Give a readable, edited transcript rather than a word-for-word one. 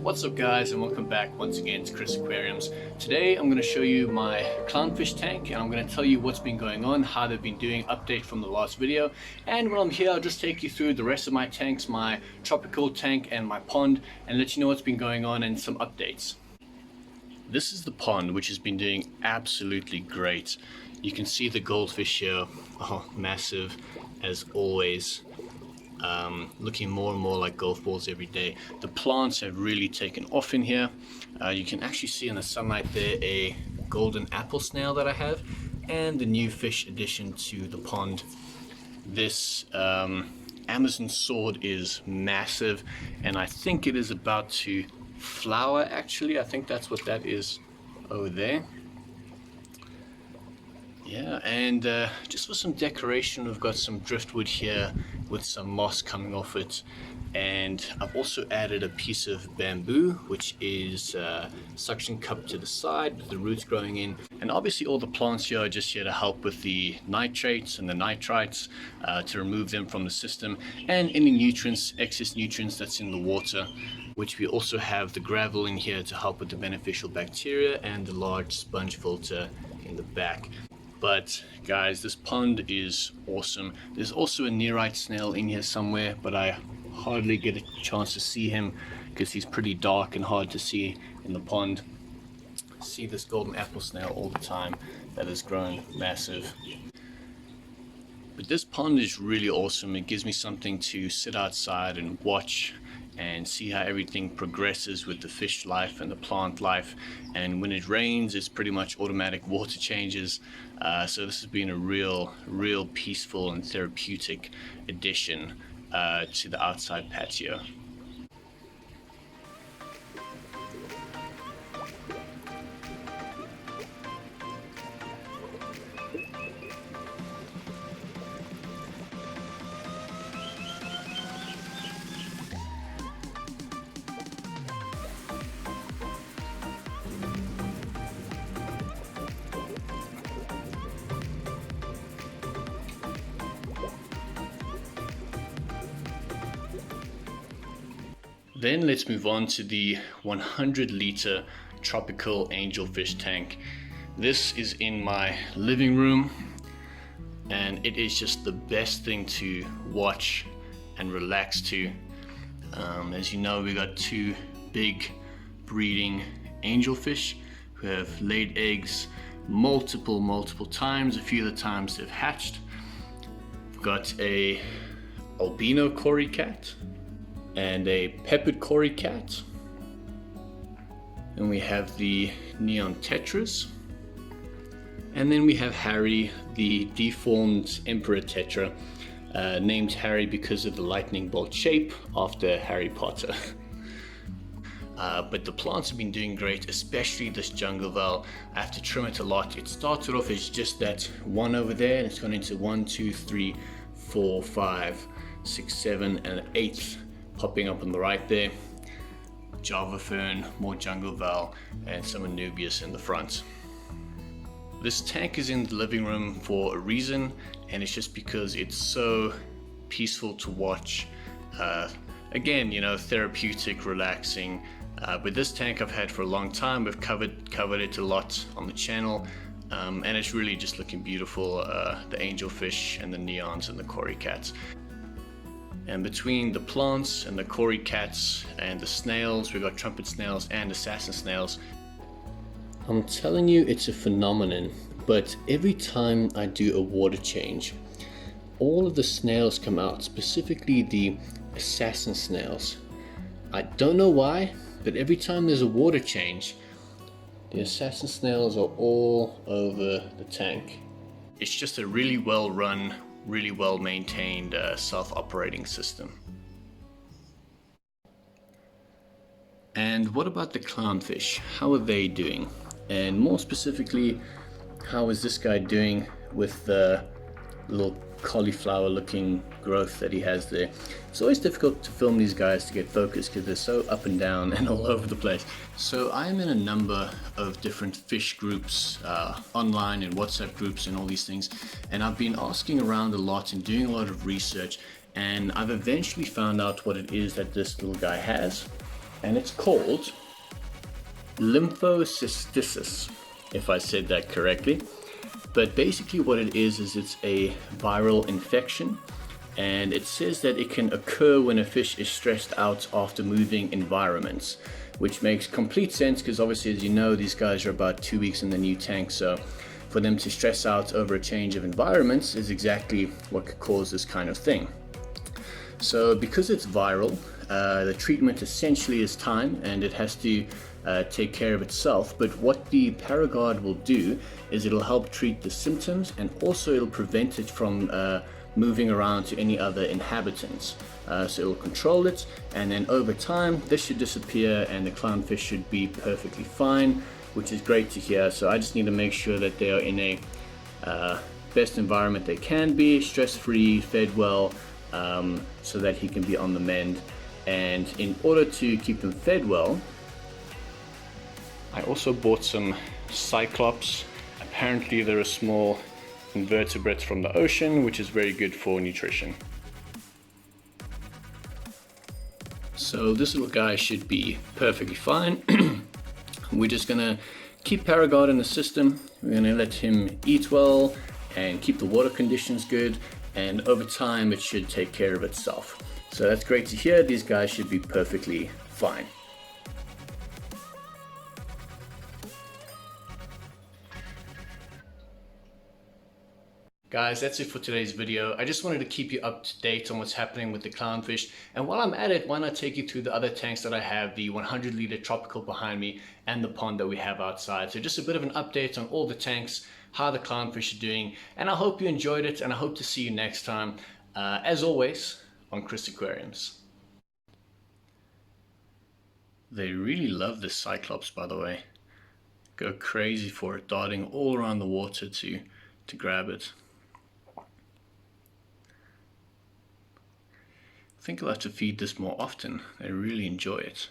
What's up guys, and welcome back once again to Chris Aquariums. Today I'm going to show you my clownfish tank, and I'm going to tell you what's been going on, how they've been doing, update from the last video. And while I'm here, I'll just take you through the rest of my tanks, my tropical tank and my pond, and let you know what's been going on and some updates. This is the pond, which has been doing absolutely great. You can see the goldfish here, massive as always. Looking more and more like golf balls every day. The plants have really taken off in here. You can actually see in the sunlight there a golden apple snail that I have, and the new fish addition to the pond. This Amazon sword is massive, and I think it is about to flower actually. I think that's what that is over there. Yeah, and just for some decoration, we've got some driftwood here with some moss coming off it, and I've also added a piece of bamboo, which is suction cup to the side with the roots growing in. And obviously all the plants here are just here to help with the nitrates and the nitrites, to remove them from the system, and any nutrients, excess nutrients that's in the water, which we also have the gravel in here to help with the beneficial bacteria, and the large sponge filter in the back. But guys, this pond is awesome. There's also a nearite snail in here somewhere, but I hardly get a chance to see him because he's pretty dark and hard to see in the pond. See this golden apple snail all the time that has grown massive. But this pond is really awesome. It gives me something to sit outside and watch and see how everything progresses with the fish life and the plant life. And when it rains, it's pretty much automatic water changes. So this has been a real peaceful and therapeutic addition to the outside patio. Then let's move on to the 100-liter tropical angelfish tank. This is in my living room, and it is just the best thing to watch and relax to. As you know, we got two big breeding angelfish who have laid eggs multiple times. A few of the times they've hatched. We've got a albino cory cat and a peppered cory cat, and we have the neon tetras, and then we have Harry, the deformed emperor tetra, named Harry because of the lightning bolt shape after Harry Potter. But the plants have been doing great, especially this jungle val. I have to trim it a lot. It started off as just that one over there, and it's gone into 1, 2, 3, 4, 5, 6, 7, and an 8th popping up on the right there. Java fern, more jungle val, and some anubias in the front. This tank is in the living room for a reason, and it's just because it's so peaceful to watch. Again, you know, therapeutic, relaxing. But this tank I've had for a long time. We've covered it a lot on the channel, and it's really just looking beautiful. The angelfish and the neons and the cory cats. And between the plants and the cory cats and the snails, we've got trumpet snails and assassin snails. I'm telling you, it's a phenomenon. But every time I do a water change, all of the snails come out, specifically the assassin snails. I don't know why, but every time there's a water change, the assassin snails are all over the tank. It's just a really well run, really well maintained self-operating system. And what about the clownfish? How are they doing? And more specifically, how is this guy doing with the little cauliflower looking growth that he has there? It's always difficult to film these guys to get focused because they're so up and down and all over the place. So I'm in a number of different fish groups, online and WhatsApp groups and all these things, and I've been asking around a lot and doing a lot of research, and I've eventually found out what it is that this little guy has. and it's called lymphocystitis, if I said that correctly. But basically what it is it's a viral infection, and it says that it can occur when a fish is stressed out after moving environments, which makes complete sense because obviously, as you know, these guys are about 2 weeks in the new tank, so for them to stress out over a change of environments is exactly what could cause this kind of thing. So because it's viral, the treatment essentially is time, and it has to take care of itself. But what the Paragard will do is it'll help treat the symptoms, and also it'll prevent it from moving around to any other inhabitants. So it'll control it, and then over time this should disappear and the clownfish should be perfectly fine, which is great to hear. So I just need to make sure that they are in a best environment they can be, stress-free, fed well, so that he can be on the mend. And in order to keep them fed well, I also bought some cyclops. Apparently they're a small invertebrate from the ocean, which is very good for nutrition. So this little guy should be perfectly fine. We're just gonna keep Paragard in the system. We're gonna let him eat well and keep the water conditions good, and over time it should take care of itself. So that's great to hear. These guys should be perfectly fine. Guys, that's it for today's video. I just wanted to keep you up to date on what's happening with the clownfish. And while I'm at it, why not take you through the other tanks that I have, the 100-liter tropical behind me and the pond that we have outside. So just a bit of an update on all the tanks, how the clownfish are doing, and I hope you enjoyed it, and I hope to see you next time, as always, on Chris Aquariums. They really love this cyclops, by the way. Go crazy for it, darting all around the water to grab it. I think I'll have to feed this more often. They really enjoy it.